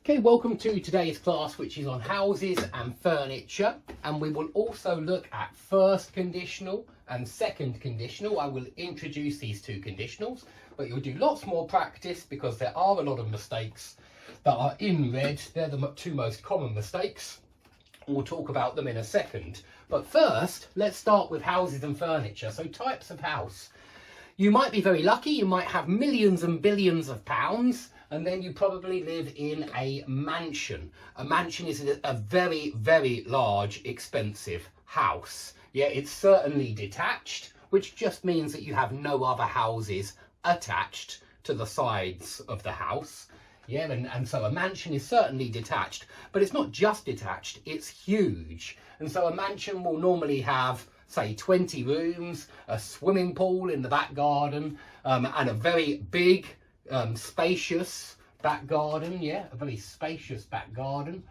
Okay, welcome to today's class, which is on houses and furniture, and we will also look at first conditional and second conditional. I will introduce these two conditionals, but you'll do lots more practice because there are a lot of mistakes that are in red. They're the two most common mistakes. We'll talk about them in a second. But first, let's start with houses and furniture. So types of house. You might be very lucky, you might have millions and billions of pounds, and then you probably live in a mansion. A mansion is a very, very large, expensive house. Yeah, it's certainly detached, which just means that you have no other houses attached to the sides of the house. Yeah, and so a mansion is certainly detached, but it's not just detached, it's huge. And so a mansion will normally have, say, 20 rooms, a swimming pool in the back garden, and a very big, spacious back garden. Yeah, a very spacious back garden.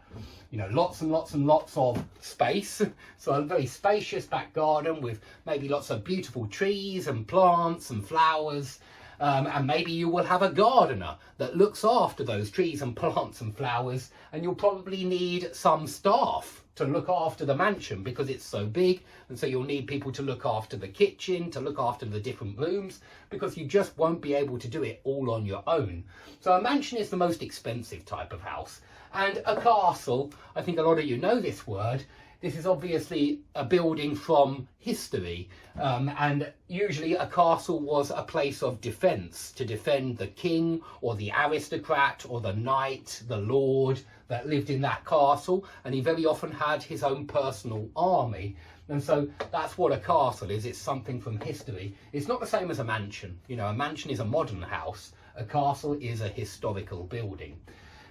You know, lots and lots and lots of space. So a very spacious back garden with maybe lots of beautiful trees and plants and flowers. And maybe you will have a gardener that looks after those trees and plants and flowers, and you'll probably need some staff to look after the mansion because it's so big, and so you'll need people to look after the kitchen, to look after the different rooms, because you just won't be able to do it all on your own. So a mansion is the most expensive type of house. And a castle, I think a lot of you know this word. This is obviously a building from history, and usually a castle was a place of defence, to defend the king or the aristocrat or the knight, the lord that lived in that castle, and he very often had his own personal army. And so that's what a castle is. It's something from history. It's not the same as a mansion. You know, a mansion is a modern house. A castle is a historical building.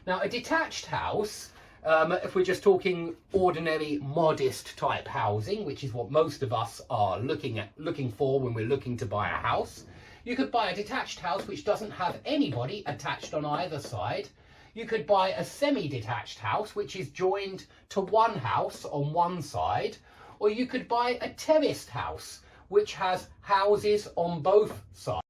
Now, a detached house, if we're just talking ordinary, modest type housing, which is what most of us are looking for when we're looking to buy a house, you could buy a detached house which doesn't have anybody attached on either side. You could buy a semi-detached house which is joined to one house on one side, or you could buy a terraced house which has houses on both sides.